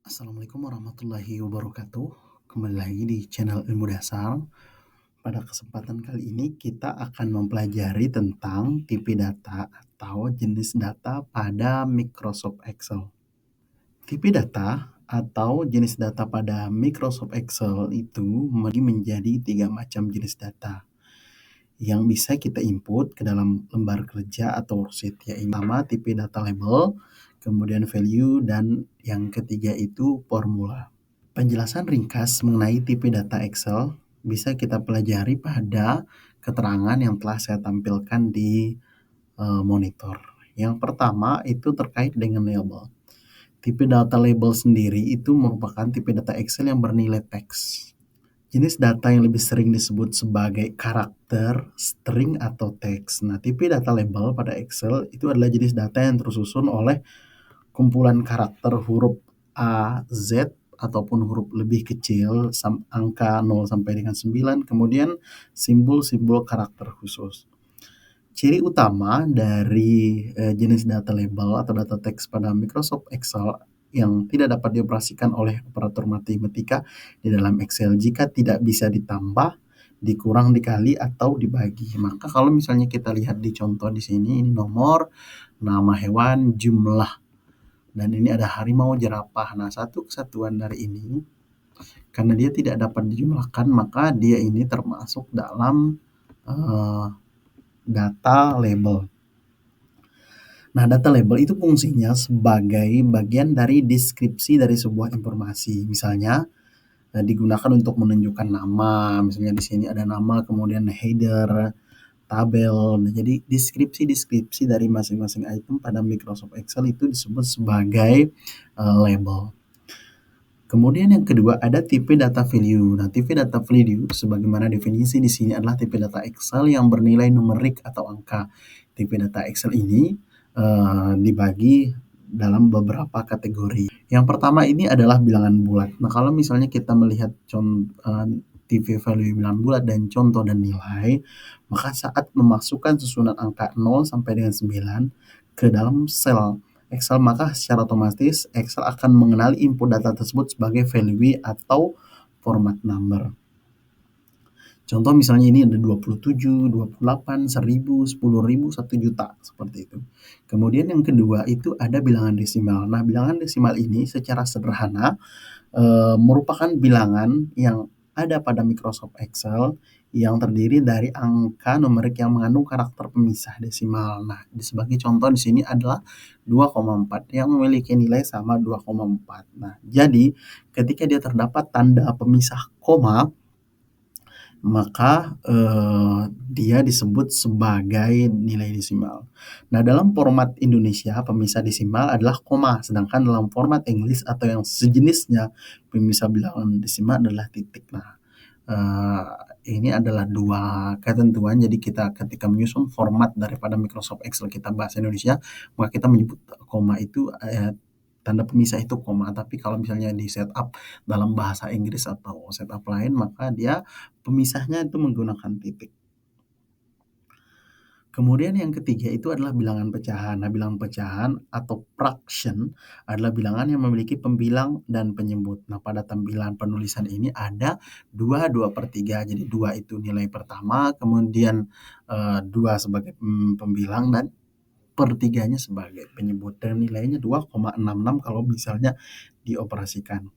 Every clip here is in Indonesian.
Assalamualaikum warahmatullahi wabarakatuh. Kembali lagi di channel Ilmu Dasar. Pada kesempatan kali ini kita akan mempelajari tentang tipe data atau jenis data pada Microsoft Excel. Tipe data atau jenis data pada Microsoft Excel itu membagi menjadi 3 macam jenis data yang bisa kita input ke dalam lembar kerja atau worksheet, yaitu pertama tipe data label, kemudian value, dan yang ketiga itu formula. Penjelasan ringkas mengenai tipe data Excel bisa kita pelajari pada keterangan yang telah saya tampilkan di monitor. Yang pertama itu terkait dengan label. Tipe data label sendiri itu merupakan tipe data Excel yang bernilai teks. Jenis data yang lebih sering disebut sebagai karakter, string, atau teks. Nah, tipe data label pada Excel itu adalah jenis data yang tersusun oleh kumpulan karakter huruf A, Z, ataupun huruf lebih kecil, angka 0 sampai dengan 9, kemudian simbol-simbol karakter khusus. Ciri utama dari jenis data label atau data teks pada Microsoft Excel yang tidak dapat dioperasikan oleh operator matematika di dalam Excel jika tidak bisa ditambah, dikurang, dikali, atau dibagi. Maka kalau misalnya kita lihat di contoh di sini, ini nomor, nama hewan, jumlah, dan ini ada harimau, jerapah. Nah, satu kesatuan dari ini, karena dia tidak dapat dijumlahkan, maka dia ini termasuk dalam data label. Nah, data label itu fungsinya sebagai bagian dari deskripsi dari sebuah informasi. Misalnya, digunakan untuk menunjukkan nama. Misalnya di sini ada nama, kemudian header, tabel. Nah, jadi deskripsi dari masing-masing item pada Microsoft Excel itu disebut sebagai label. Kemudian yang kedua ada tipe data value. Nah, tipe data value sebagaimana definisi di sini adalah tipe data Excel yang bernilai numerik atau angka. Tipe data Excel ini dibagi dalam beberapa kategori. Yang pertama ini adalah bilangan bulat. Nah, kalau misalnya kita melihat tipe value bilangan bulat dan contoh dan nilai, maka saat memasukkan susunan angka 0 sampai dengan 9 ke dalam sel Excel, maka secara otomatis Excel akan mengenali input data tersebut sebagai value atau format number. Contoh misalnya ini ada 27, 28, 1000, 10.000, 1 juta, seperti itu. Kemudian yang kedua itu ada bilangan desimal. Nah, bilangan desimal ini secara sederhana merupakan bilangan yang ada pada Microsoft Excel yang terdiri dari angka numerik yang mengandung karakter pemisah desimal. Nah, sebagai contoh di sini adalah 2,4 yang memiliki nilai sama 2,4. Nah, jadi ketika dia terdapat tanda pemisah koma, maka dia disebut sebagai nilai desimal. Nah, dalam format Indonesia pemisah desimal adalah koma, sedangkan dalam format Inggris atau yang sejenisnya pemisah bilangan desimal adalah titik. Nah, ini adalah dua ketentuan. Jadi kita ketika menyusun format daripada Microsoft Excel kita bahasa Indonesia, maka kita menyebut koma itu tanda pemisah itu koma. Tapi kalau misalnya di setup dalam bahasa Inggris atau setup lain, maka dia pemisahnya itu menggunakan titik. Kemudian yang ketiga itu adalah bilangan pecahan. Nah, bilangan pecahan atau fraction adalah bilangan yang memiliki pembilang dan penyebut. Nah, pada tampilan penulisan ini ada 2/3. Jadi 2 itu nilai pertama, kemudian 2 sebagai pembilang dan per-3-nya sebagai penyebut. Dan nilainya 2,66 kalau misalnya dioperasikan.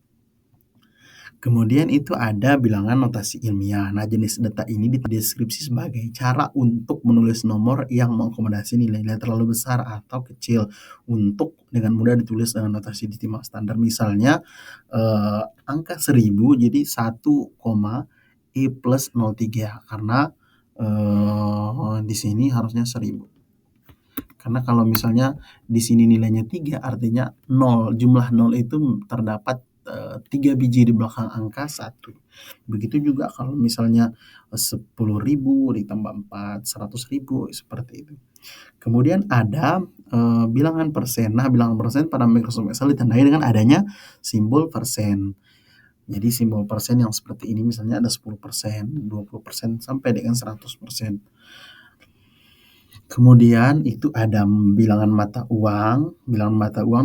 Kemudian itu ada bilangan notasi ilmiah. Nah, jenis data ini dideskripsi sebagai cara untuk menulis nomor yang mengakomodasi nilai-nilai terlalu besar atau kecil untuk dengan mudah ditulis dengan notasi desimal standar. Misalnya angka 1000 jadi 1, E plus 03 karena di sini harusnya 1000. Karena kalau misalnya di sini nilainya 3 artinya 0, jumlah 0 itu terdapat 3 biji di belakang angka 1. Begitu juga kalau misalnya 10.000 ditambah 4, 100.000 seperti itu. Kemudian ada bilangan persen. Nah, bilangan persen pada Microsoft Excel ditandai dengan adanya simbol persen. Jadi simbol persen yang seperti ini misalnya ada 10%, 20%, sampai dengan 100%. Kemudian itu ada bilangan mata uang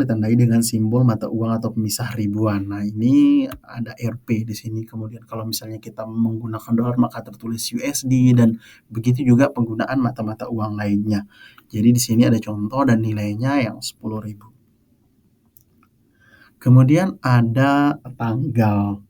ditandai dengan simbol mata uang atau pemisah ribuan. Nah, ini ada Rp di sini. Kemudian kalau misalnya kita menggunakan dolar maka tertulis USD dan begitu juga penggunaan mata-mata uang lainnya. Jadi di sini ada contoh dan nilainya yang 10.000. Kemudian ada tanggal.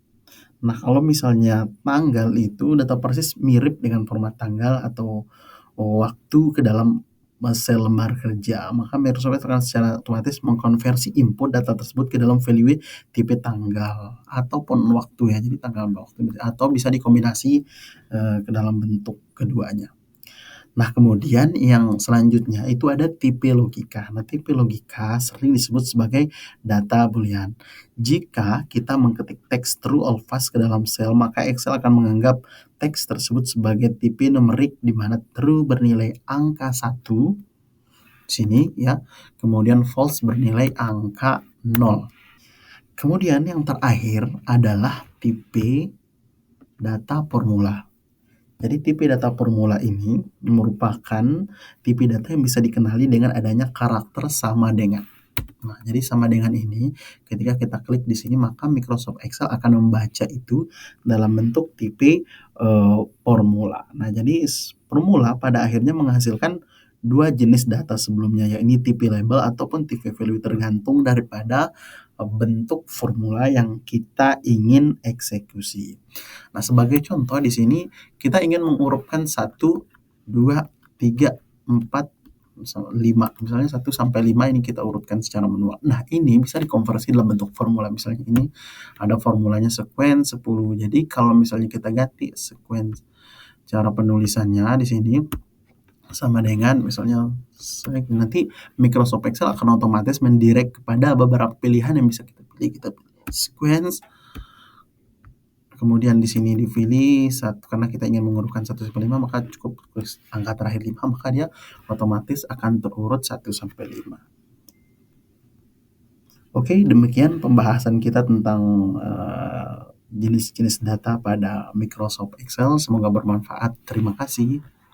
Nah, kalau misalnya tanggal itu data persis mirip dengan format tanggal atau waktu ke dalam sel lembar kerja, maka Microsoft akan secara otomatis mengkonversi input data tersebut ke dalam value tipe tanggal ataupun waktu ya, jadi tanggal dan waktu atau bisa dikombinasi ke dalam bentuk keduanya. Nah, kemudian yang selanjutnya itu ada tipe logika. Nah, tipe logika sering disebut sebagai data boolean. Jika kita mengetik teks true or false ke dalam sel, maka Excel akan menganggap teks tersebut sebagai tipe numerik di mana true bernilai angka 1 sini ya, kemudian false bernilai angka 0. Kemudian yang terakhir adalah tipe data formula. Jadi tipe data formula ini merupakan tipe data yang bisa dikenali dengan adanya karakter sama dengan. Nah, jadi sama dengan ini ketika kita klik di sini maka Microsoft Excel akan membaca itu dalam bentuk tipe formula. Nah, jadi formula pada akhirnya menghasilkan dua jenis data sebelumnya, yaitu tipe label ataupun tipe value tergantung daripada bentuk formula yang kita ingin eksekusi. Nah, sebagai contoh di sini kita ingin mengurutkan 1, 2, 3, 4, 5. Misalnya 1 sampai 5 ini kita urutkan secara manual. Nah, ini bisa dikonversi dalam bentuk formula. Misalnya ini ada formulanya sequence 10. Jadi kalau misalnya kita ganti sequence cara penulisannya di sini sama dengan misalnya nanti Microsoft Excel akan otomatis mendirect kepada beberapa pilihan yang bisa kita pilih. Kita pilih sequence, kemudian di sini dipilih karena kita ingin mengurutkan 1 sampai 5 maka cukup tulis angka terakhir 5 maka dia otomatis akan terurut 1 sampai 5. Oke, demikian pembahasan kita tentang jenis-jenis data pada Microsoft Excel. Semoga bermanfaat. Terima kasih.